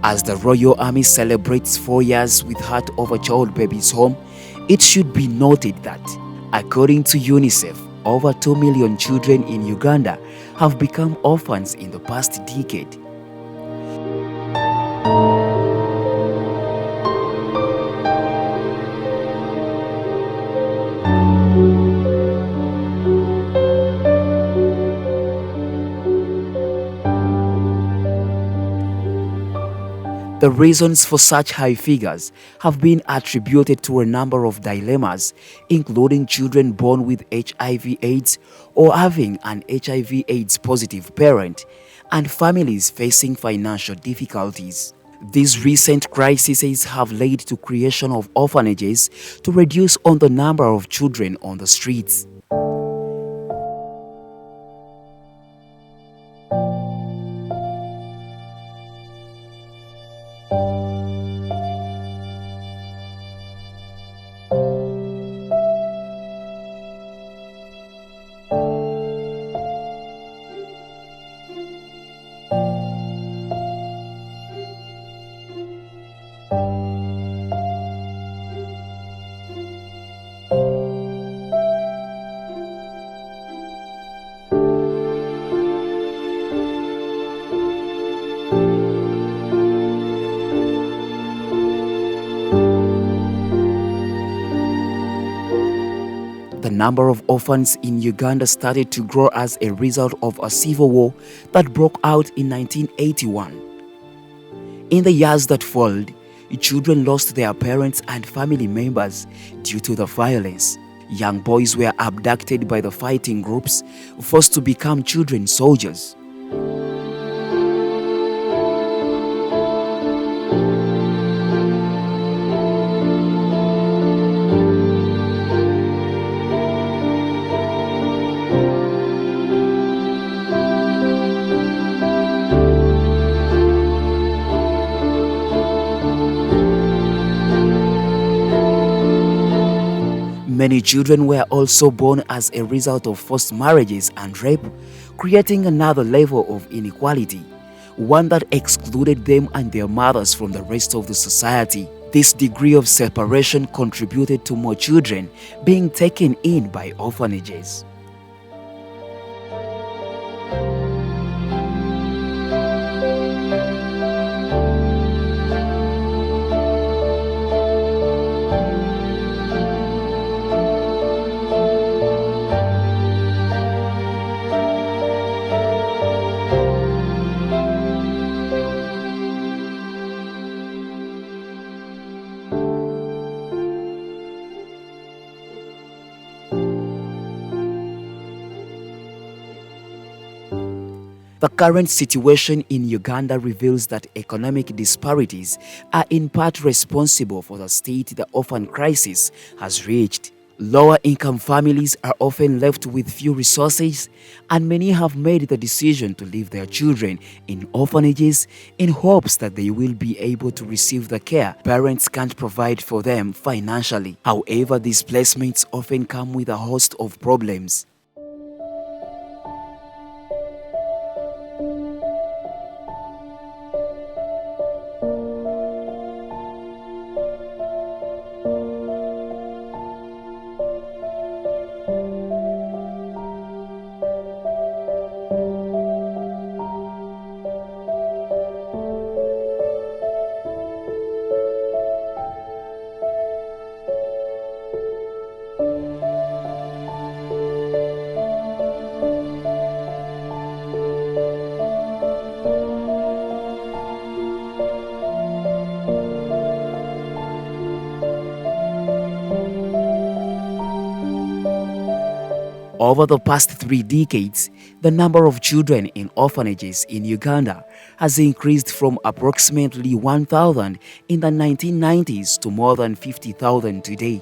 As the Royal Army celebrates 4 years with Heart of a Child Babies Home, it should be noted that, according to UNICEF, over 2 million children in Uganda have become orphans in the past decade. The reasons for such high figures have been attributed to a number of dilemmas, including children born with HIV/AIDS or having an HIV/AIDS positive parent, and families facing financial difficulties. These recent crises have led to creation of orphanages to reduce on the number of children on the streets. The number of orphans in Uganda started to grow as a result of a civil war that broke out in 1981. In the years that followed, children lost their parents and family members due to the violence. Young boys were abducted by the fighting groups, forced to become children soldiers. Many children were also born as a result of forced marriages and rape, creating another level of inequality, one that excluded them and their mothers from the rest of the society. This degree of separation contributed to more children being taken in by orphanages. The current situation in Uganda reveals that economic disparities are in part responsible for the state the orphan crisis has reached. Lower-income families are often left with few resources, and many have made the decision to leave their children in orphanages in hopes that they will be able to receive the care parents can't provide for them financially. However, these placements often come with a host of problems. Over the past 3 decades, the number of children in orphanages in Uganda has increased from approximately 1,000 in the 1990s to more than 50,000 today.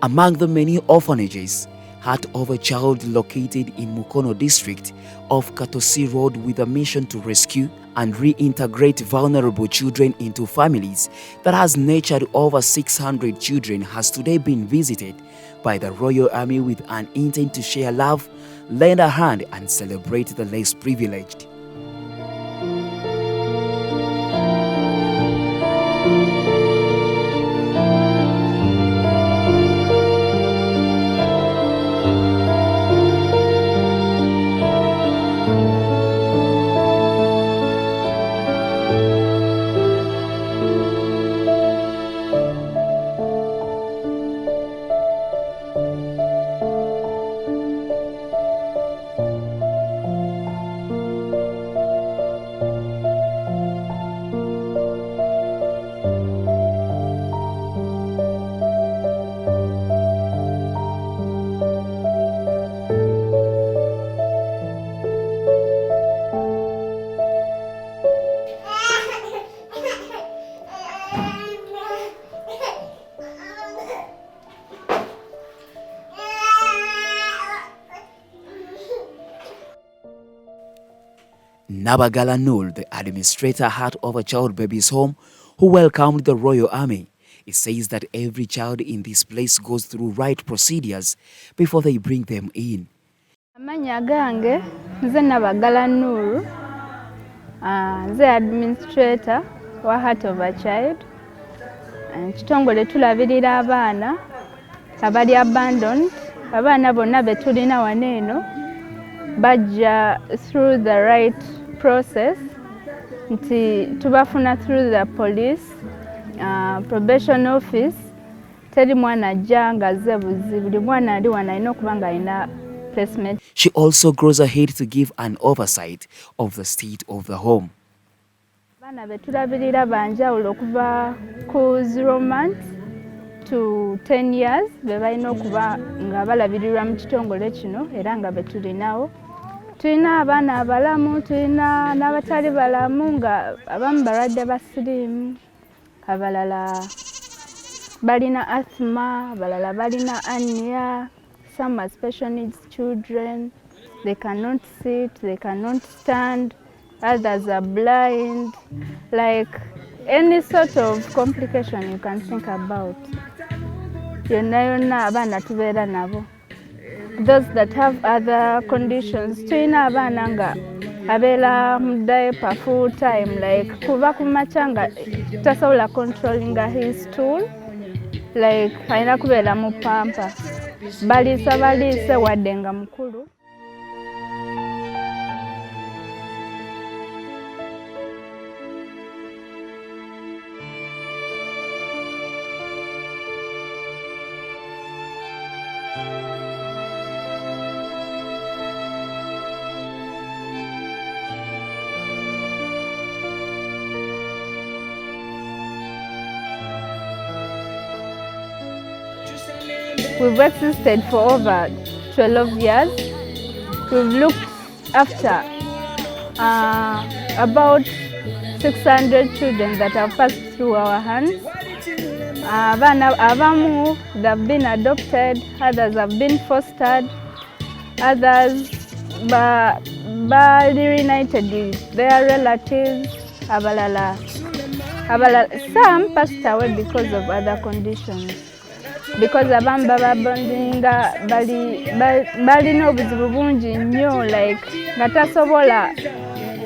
Among the many orphanages, Heart of a Child located in Mukono district of Katosi Road with a mission to rescue and reintegrate vulnerable children into families that has nurtured over 600 children has today been visited by the Royal Army with an intent to share love, lend a hand and celebrate the less privileged. Nabagala Nul, the administrator Heart of a Child Babies Home, who welcomed the Royal Army, he says that every child in this place goes through right procedures before they bring them in. Amanya gange nze Nabagala Nul, nze administrator wa Heart of a Child. Kitongole tulabirira abaana abali abandoned, abaana bonna be tulina wano eno bajja through the right process, nti tubafuna through the police, probation office. Teri mwana ajja nga azze buzi, buli mwana ali wano alina okuba nga alina placement. She also goes ahead to give an oversight of the state of the home. Abaana be tulabirira banjawulo okuva ku 0 months to 10 years be balina okuba nga balabirirwa mu kitongole kino era nga be tulinawo. Tulina abaana abalamu, tulina n'abatali balamu nga abamu balwadde ba siriimu, abalala balina asthma, abalala balina ania, some are special needs children, they cannot sit, they cannot stand, others are blind, like any sort of complication you can think about. Yonna abaana tubeera nabo. Those that have other conditions, tulina abaana nga abeera mu diaper full time, like kuva ku makya nga tasobola controlling his stool, like alina kubeera mu pamper, baliisa baliise wadde nga mukulu. We've existed for over 12 years. We've looked after about 600 children that have passed through our hands. Abamu have been adopted, others have been fostered, others bali reunited with their relatives, some passed away because of other conditions. Because abamu baba bondinga balina obuzibu bungi nnyo, like nga tasobola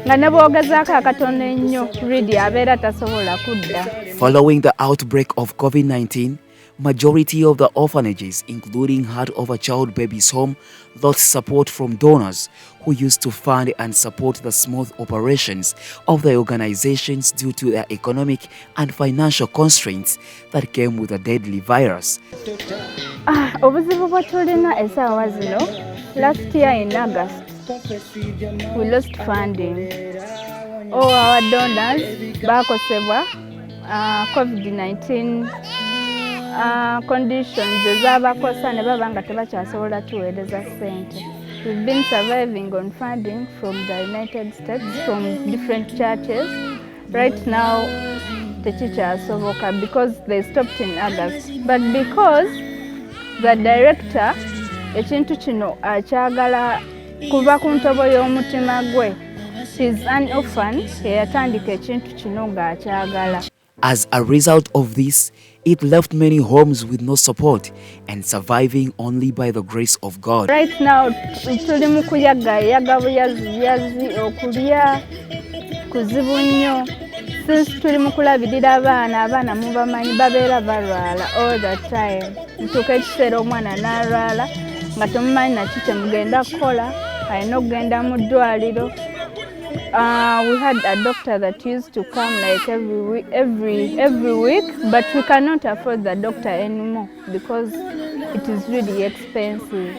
nga ne bwogezaako akatono ennyo really abeera tasobola kudda. Following the outbreak of COVID-19, majority of the orphanages, including Heart of a Child Babies Home, lost support from donors who used to fund and support the smooth operations of the organizations due to their economic and financial constraints that came with a deadly virus. Obuzibu bwe tulina essaawa zino, last year in August, we lost funding. All our donors bakosebwa COVID-19 conditions ezabakosa ne baba nga tebakyasobola tuweereza ssente. We've been surviving on funding from the United States, from different churches. Right now, tekikyasoboka because they stopped in August. But because the director ekintu kino akyagala kuva ku ntobo y'omutima gwe. She's an orphan eyatandika ekintu kino ng'akyagala. As a result of this, it left many homes with no support and surviving only by the grace of God. Right now tuli mu kuyagayaga buyaziyazi okulya kuzibu nnyo. Since tuli mu kulabirira abaana mubamanyi babeera balwala all the time. Ntuuka ekiseera omwana n'alwala nga temumanyi naki kyemugenda kukola, alina okugenda mu ddwaliro. We had a doctor that used to come like every week, but we cannot afford the doctor anymore because it is really expensive.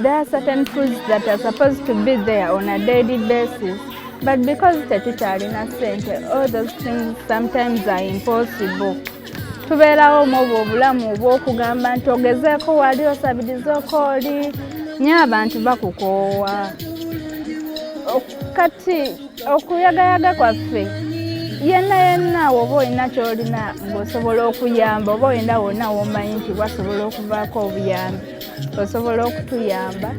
There are certain foods that are supposed to be there on a daily basis, but because tetukyalina ssente, all those things sometimes are impossible. Tubeerawo mu obulamu obw'okugamba nti ogezeeko wali osabirizeeko oli, nye abantu bakukoowa. Kati okuyagayaga kwaffe yenna oba olina ky'olina ng'osobola okuyamba, oba olina wonna w'omanyi nti wasobola okuvaako obuyambi, osobola okutuyamba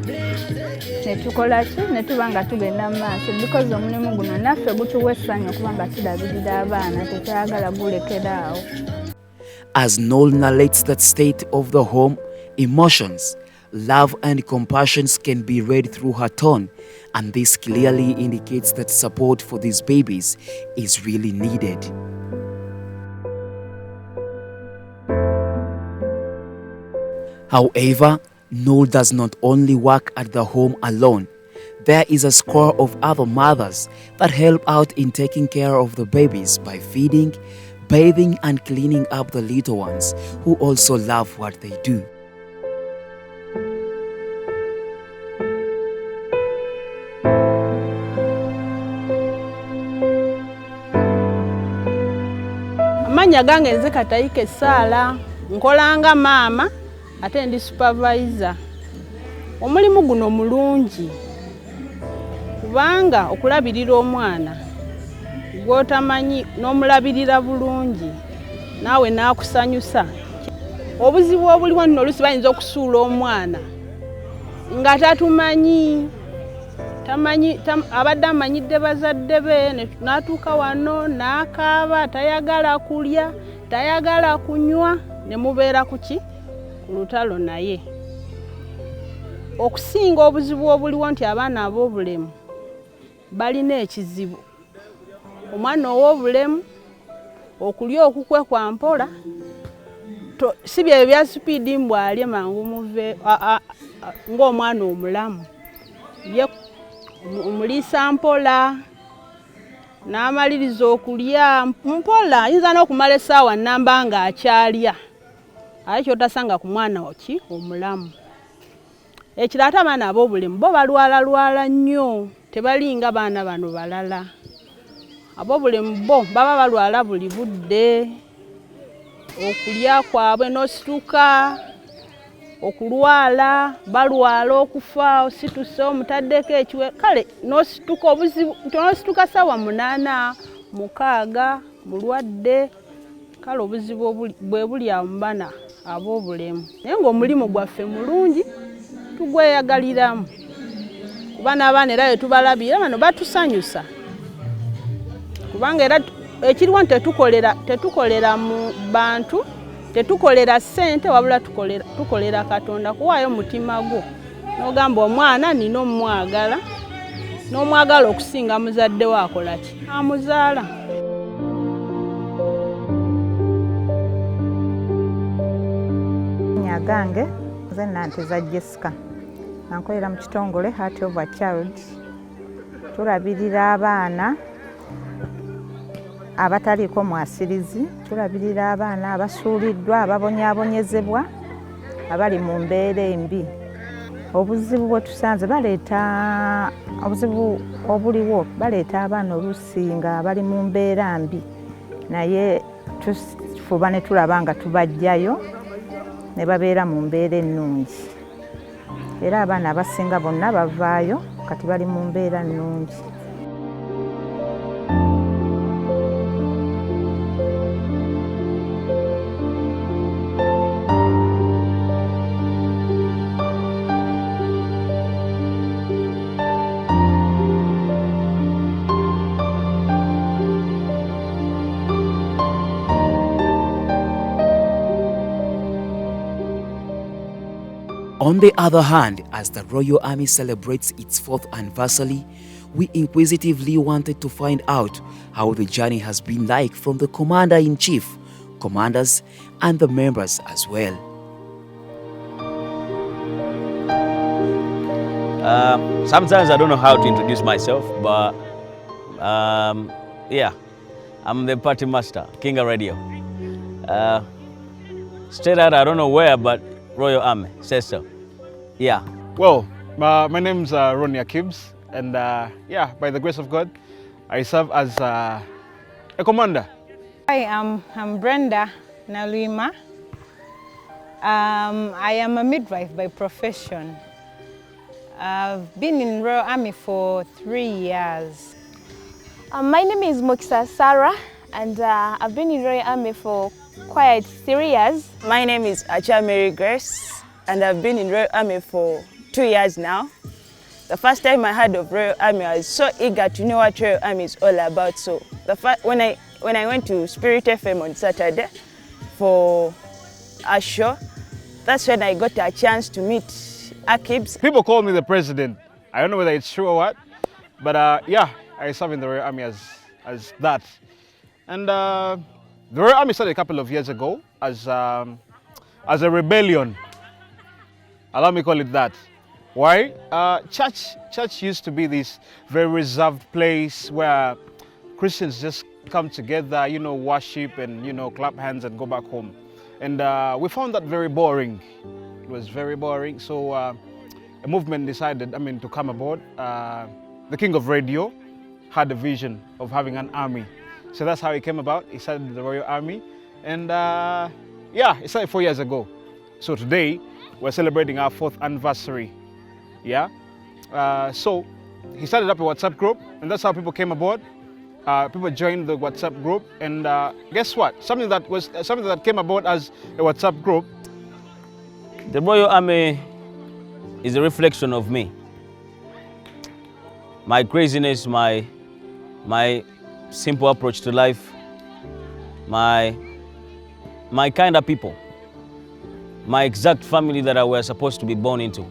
ne tukola ki ne tuba nga tugenda mu maaso because omulimu guno naffe gutuwa essanyu okuba nga tulabirira abaana, tetwagala gulekera awo. As Noel narrates that state of the home, emotions, love and compassion can be read through her tone, and this clearly indicates that support for these babies is really needed. However, Noel does not only work at the home alone. There is a score of other mothers that help out in taking care of the babies by feeding, bathing and cleaning up the little ones, who also love what they do. Amanya gange nze Katayike Saala, nkolanga maama ate ndi supervisor. Omulimu guno mulungi kubanga okulabirira omwana gw'otamanyi n'omulabirira bulungi naawe n'akusanyusa. Obuzibu obuliwo nno oluusi bayinza okusuula omwana nga tatumanyi, abadde amanyidde bazadde be, n'atuuka wano n'akaaba, tayagala kulya, tayagala kunywa, ne mubeera ku ki? Ku lutalo naye. Okusinga obuzibu obuliwo nti abaana ab'obulemu balina ekizibu. Omwana ow'obulemu okulya okukwe kwa mpola, si bye bya sipiidi mbw alye mangu muve ng'omwana omulamu. Ye omuliisa mpola, n'amaliriza okulya mpola, ayinza n'okumala essaawa nnamba ng'akyalya. Aye ky'otasanga ku mwana ki omulamu. Ekirala ate abaana ab'obulemu bo balwala nnyo, tebalinga baana bano balala. Ab'obulemu bo baba balwala buli budde, okulya kwabwe n'osituka, okulwala, balwala okufa, osituse omutaddeko ekiwe, kale n'osituka obuzibu, n'osituka ssaawa 8, 6, mulwadde, kale obuzibu bwe buli awo mu baana ab'obulemu. Naye ng'omulimu gwaffe mulungi, tugweyagaliramu. Kuba n'abaana era tetubalabira bano batusanyusa. Kubanga era ekiriwo nti tetukolera mu bantu, tetukolera ssente wabula tukolera Katonda. Kuwaayo mutima gwo n'ogamba omwana nina omwagala, n'omwagala okusinga muzadde we akola ki? Amuzaala. Gange nze Nanteza Jessica, nkolera mu kitongole Heart of a Child. Tulabirira abaana abataliiko mwasirizi, tulabirira abaana abasuuliddwa, ababonyaabonyezebwa, abali mu mbeera embi. Obuzibu bwe tusanze baleeta, obuzibu obuliwo baleeta abaana oluusi nga bali mu mbeera mbi, naye tufuba ne tulaba nga tubajjayo ne babeera mu mbeera ennungi. Era abaana abasinga bonna bavaayo kati bali mu mbeera nnungi. On the other hand, as the Royal Army celebrates its 4th anniversary, we inquisitively wanted to find out how the journey has been like from the Commander-in-Chief, commanders, and the members as well. Sometimes I don't know how to introduce myself, but yeah, I'm the party master, King of Radio. Straight out, I don't know where, but Royal Army says so. Yeah. Well, my name's Ronnie Akibs, and yeah, by the grace of God, I serve as a commander. Hi, I'm Brenda Naluima. I am a midwife by profession. I've been in Royal Army for 3 years. My name is Mokisa Sarah, and I've been in Royal Army for quite 3 years. My name is Acha Mary Grace, and I've been in Royal Army for 2 years now. The first time I heard of Royal Army, I was so eager to know what Royal Army is all about. So when I went to Spirit FM on Saturday for a show, that's when I got a chance to meet Akibs. People call me the president. I don't know whether it's true or what, but yeah, I serve in the Royal Army as that. And the Royal Army started a couple of years ago as a rebellion. Allow me call it that. Why? Church used to be this very reserved place where Christians just come together, you know, worship and, you know, clap hands and go back home. And we found that very boring. It was very boring. So a movement decided, to come aboard. The King of Radio had a vision of having an army. So that's how it came about. He started the Royal Army. And yeah, it started 4 years ago. So today, we're celebrating our 4th anniversary. Yeah. So he started up a WhatsApp group, and that's how people came aboard. People joined the WhatsApp group, and guess what? Something that came aboard as a WhatsApp group. The Royal Army is a reflection of me. My craziness, my simple approach to life, my kind of people, my exact family that I was supposed to be born into.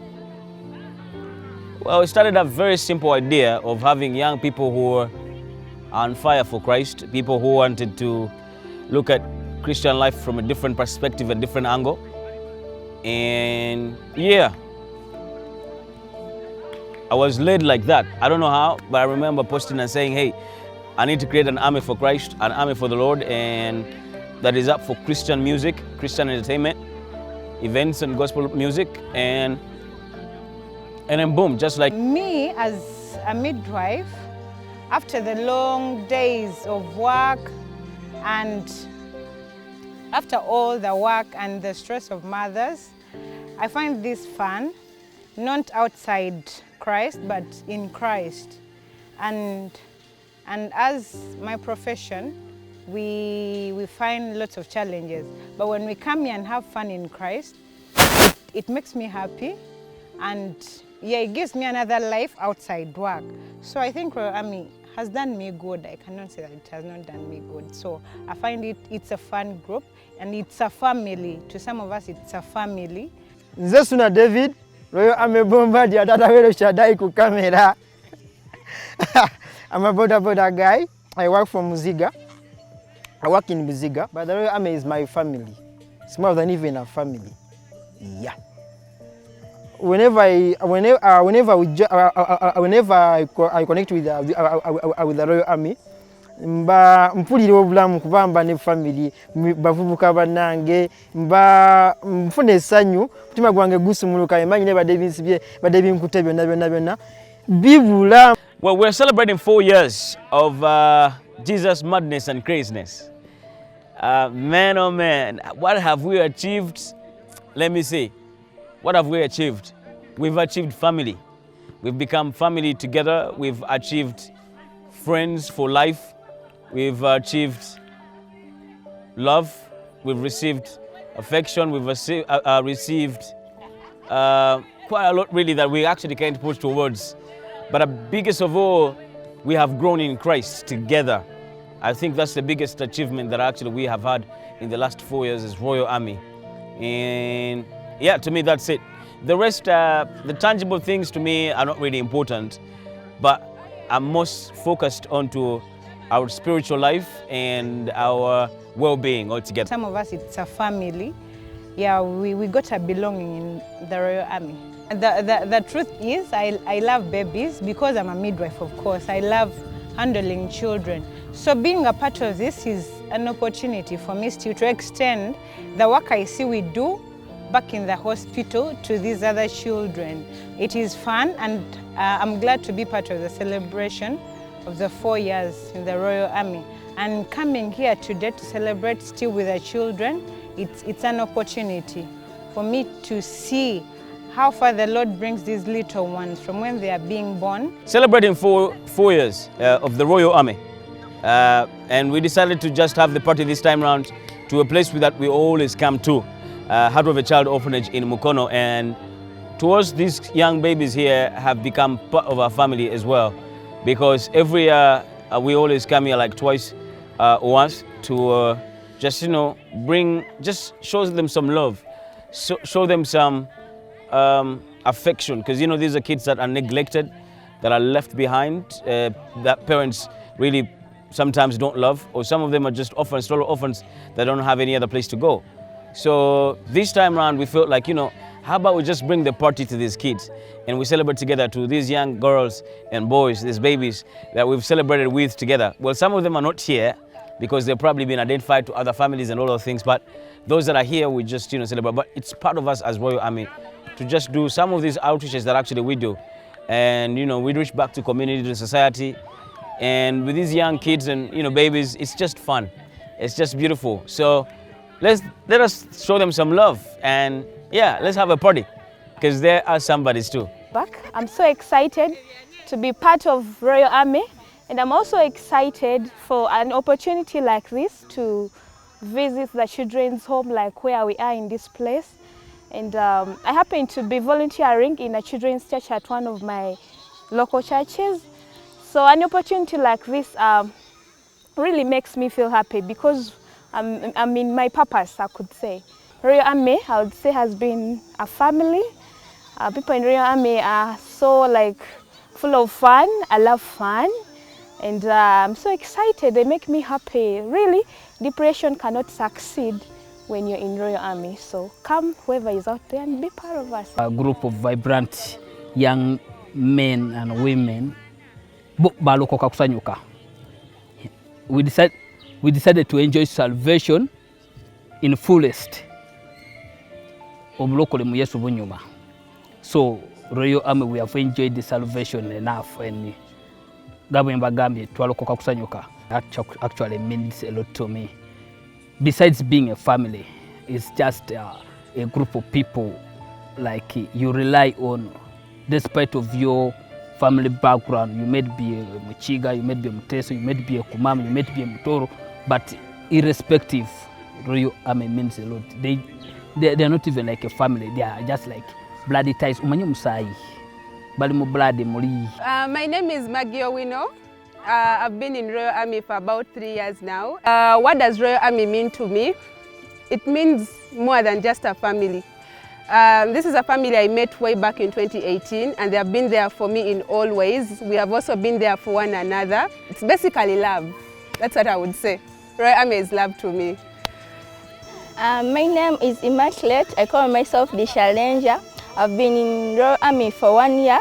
Well, it started a very simple idea of having young people who were on fire for Christ, people who wanted to look at Christian life from a different perspective, a different angle. And yeah, I was led like that. I don't know how, but I remember posting and saying, hey, I need to create an army for Christ, an army for the Lord, and that is up for Christian music, Christian entertainment, events and gospel music, and then boom, just like Me as a midwife, after the long days of work and after all the work and the stress of mothers, I find this fun, not outside Christ, but in Christ. And as my profession, we find lots of challenges. But when we come here and have fun in Christ, it makes me happy, and yeah, it gives me another life outside work. So I think Royal Army has done me good. I cannot say that it has not done me good. So I find it's a fun group, and it's a family. To some of us, it's a family. Nze Suna David, Royal Army Bombardier, Tata Wero Shaddai ku camera. I'm a boda guy. I work for Muziga. I work in Muziga, but the Royal Army is my family. It's more than even a family. Yeah. Whenever I connect with the Royal Army, mba mpulira obulamu kubamba ne family bavubuka banange mba mfune essanyu mutima gwange gusumuluka emanyi ne badde binkute byonna bibula. Well, we're celebrating 4 years of Jesus' madness and craziness. Man, oh man, what have we achieved? Let me see. What have we achieved? We've achieved family. We've become family together. We've achieved friends for life. We've achieved love. We've received affection. We've received quite a lot, really, that we actually can't put to words. But the biggest of all, we have grown in Christ together. I think that's the biggest achievement that actually we have had in the last 4 years as Royal Army. And yeah, to me, that's it. The rest, the tangible things to me are not really important, but I'm most focused onto our spiritual life and our well-being altogether. Some of us, it's a family. Yeah, we got a belonging in the Royal Army. The truth is, I love babies because I'm a midwife, of course. I love handling children. So being a part of this is an opportunity for me still to extend the work I see we do back in the hospital to these other children. It is fun, and I'm glad to be part of the celebration of the 4 years in the Royal Army. And coming here today to celebrate still with the children, it's an opportunity for me to see how far the Lord brings these little ones from when they are being born. Celebrating 4 years of the Royal Army. And we decided to just have the party this time around to a place that we always come to, Heart of a Child Orphanage in Mukono. And towards these young babies here have become part of our family as well, because every year we always come here like twice or once to just, you know, just show them some love, show them some affection, because, you know, these are kids that are neglected, that are left behind, that parents really sometimes don't love, or some of them are just orphans, solo orphans that don't have any other place to go. So this time around we felt like, you know, how about we just bring the party to these kids and we celebrate together to these young girls and boys, these babies that we've celebrated with together. Well, some of them are not here because they've probably been identified to other families and all those things, but those that are here, we just, you know, celebrate. But it's part of us as Royal Army to just do some of these outreaches that actually we do. And, you know, we reach back to community, to society. And with these young kids and, you know, babies, it's just fun. It's just beautiful. So let us show them some love, and yeah, let's have a party, because there are somebodies too. I'm so excited to be part of Royal Army, and I'm also excited for an opportunity like this to visit the children's home, like where we are in this place. And I happen to be volunteering in a children's church at one of my local churches. So an opportunity like this really makes me feel happy, because I'm in my purpose, I could say. Royal Army, I would say, has been a family. People in Royal Army are so like full of fun. I love fun, and I'm so excited. They make me happy. Really, depression cannot succeed when you're in Royal Army. So come, whoever is out there, and be part of us. A group of vibrant young men and women balokoka kusanyuka. We decided to enjoy salvation in fullest. Omulokole mu Yesu bunyuma. So Royal Army, we have enjoyed the salvation enough, and Gabwemba Gambye twalokoka kusanyuka. That actually means a lot to me. Besides being a family, it's just a group of people like you rely on, despite of your family background. You may be a Muchiga, you may be a Muteso, you may be a Kumam, you may be a Mutoro, but irrespective, Royal Army means a lot. They are not even like a family. They are just like bloody ties. Umanyo musai, bali mu blood muri. My name is Maggie Owino. I've been in Royal Army for about 3 years now. What does Royal Army mean to me? It means more than just a family. This is a family I met way back in 2018, and they have been there for me in all ways. We have also been there for one another. It's basically love. That's what I would say. Royal Army is love to me. My name is Immaculate. I call myself the Challenger. I've been in Royal Army for 1 year.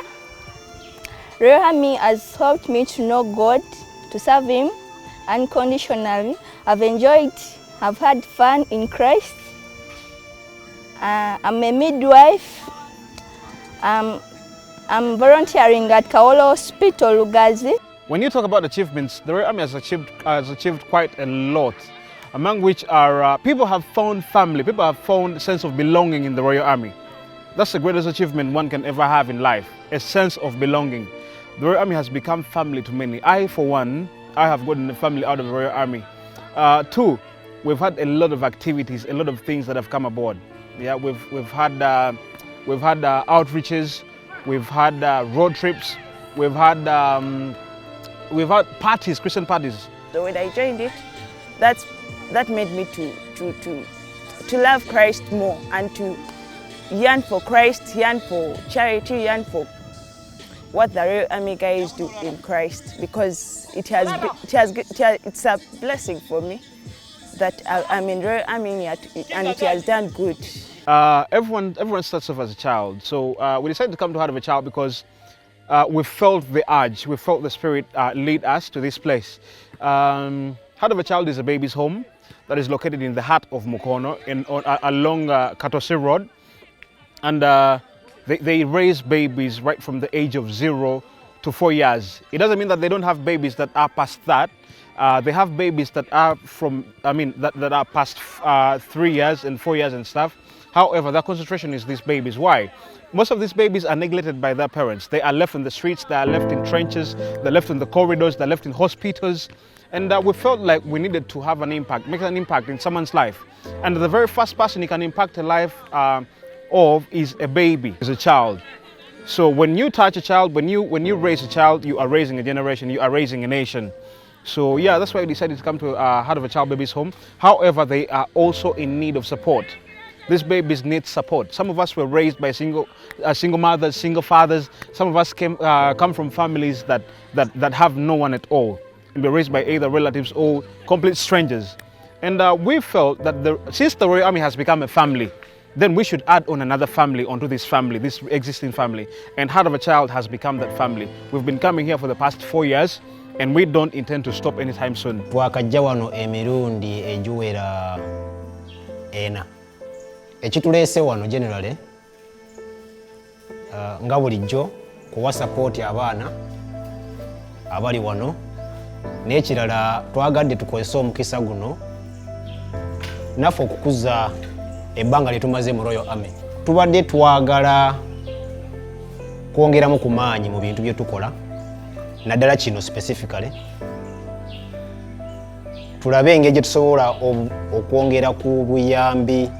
Royal Army has helped me to know God, to serve Him unconditionally. I've enjoyed, I've had fun in Christ. I'm a midwife. I'm volunteering at Kaolo Hospital, Lugazi. When you talk about achievements, the Royal Army has achieved quite a lot, among which are people have found family, people have found a sense of belonging in the Royal Army. That's the greatest achievement one can ever have in life, a sense of belonging. The Royal Army has become family to many. I, for one, I have gotten a family out of the Royal Army. Two, we've had a lot of activities, a lot of things that have come aboard. Yeah, we've had outreaches, we've had road trips, we've had parties, Christian parties. So when I joined it, that made me to love Christ more, and to yearn for Christ, yearn for charity, yearn for what the Royal Army guys do in Christ, because it's a blessing for me that I'm in Royal Army and it has done good. Everyone starts off as a child, so we decided to come to Heart of a Child because we felt the urge, we felt the Spirit lead us to this place. Heart of a Child is a baby's home that is located in the heart of Mukono, along Katosi Road, and they raise babies right from the age of 0 to 4 years. It doesn't mean that they don't have babies that are past that. They have babies that are that are past 3 years and 4 years and stuff. However, their concentration is these babies. Why? Most of these babies are neglected by their parents. They are left in the streets, they are left in trenches, they're left in the corridors, they're left in hospitals. And we felt like we needed to have an impact, make an impact in someone's life. And the very first person you can impact a life of is a baby, is a child. So when you touch a child, when you raise a child, you are raising a generation, you are raising a nation. So yeah, that's why we decided to come to Heart of a Child baby's home. However, they are also in need of support. These babies need support. Some of us were raised by single mothers, single fathers. Some of us come from families that have no one at all, and were raised by either relatives or complete strangers. And we felt that since the Royal Army has become a family, then we should add on another family onto this family, this existing family. And Heart of a Child has become that family. We've been coming here for the past 4 years, and we don't intend to stop anytime soon. Twakajja wano emirundi egiwera ena. Ekituleese wano generally nga bulijjo kuwa support abaana abali wano, n'ekirala twagadde tukozesa omukisa guno naffe okukuza ebbanga lye tumaze mu Royal Army. Tubadde twagala kwongeramu ku maanyi mu bintu bye tukola, naddala kino specifically tulabe engeri gye tusobola okwongera ku buyambi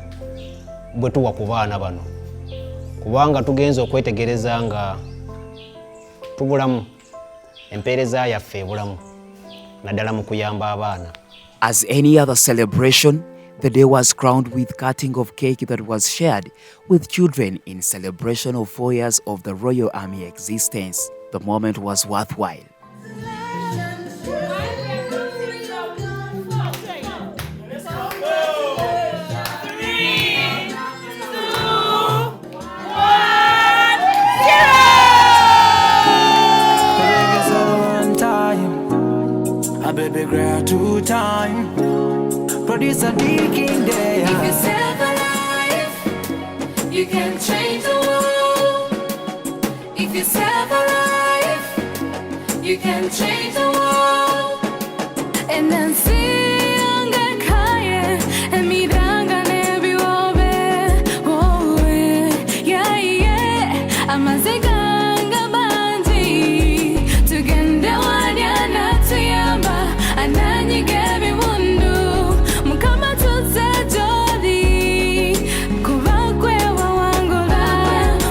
bwe tuwa ku baana bano, kubanga tugenza okwetegereza nga tubulamu empeereza yaffe ebulamu naddala mu kuyamba abaana. As any other celebration, the day was crowned with cutting of cake that was shared with children in celebration of 4 years of the Royal Army existence. The moment was worthwhile. Baby girl, 2 time. Produce a digging day. If you save a life, you can change the world. If you save a life, you can change the world. And then see younger kaya and me danga nebi wobe. Oh yeah, yeah. I'm a ziganga banji to get the one you're not to yamba. And then you gave me mundu mukama tuze jodi kubakwe wawangula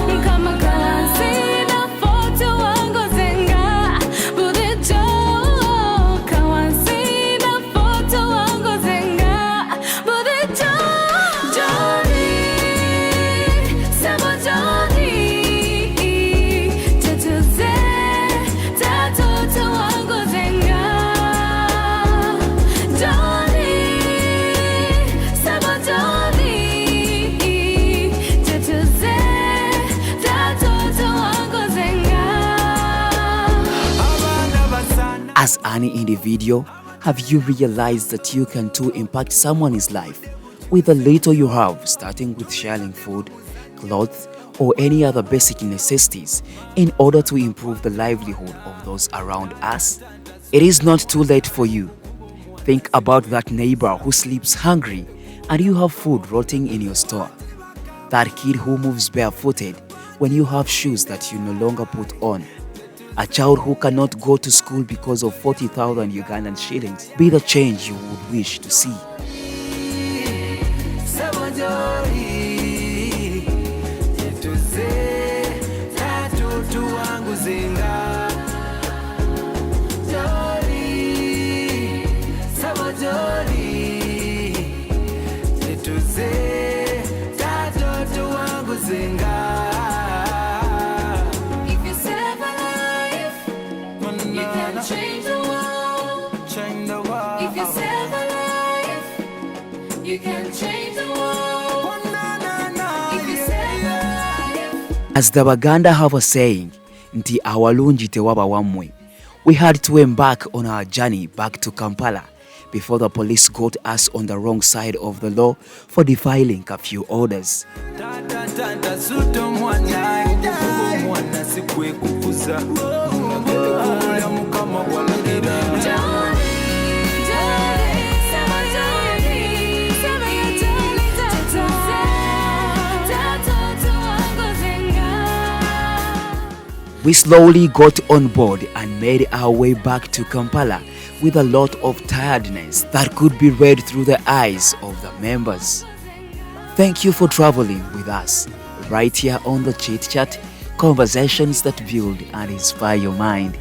mukama kawansi na foto wango zenga budejo kawansi na foto wango zenga budejo jodi sabo jodi tetuze tatoto wango zenga. As Annie in the video, have you realized that you can too impact someone's life with the little you have, starting with sharing food, clothes, or any other basic necessities in order to improve the livelihood of those around us? It is not too late for you. Think about that neighbor who sleeps hungry and you have food rotting in your store. That kid who moves barefooted when you have shoes that you no longer put on. A child who cannot go to school because of 40,000 Ugandan shillings. Be the change you would wish to see. Joli, As the Baganda have a saying, nti awalungi tewaba wamwe, we had to embark on our journey back to Kampala before the police got us on the wrong side of the law for defiling curfew orders. We slowly got on board and made our way back to Kampala with a lot of tiredness that could be read through the eyes of the members. Thank you for traveling with us right here on the Chit Chat, conversations that build and inspire your mind.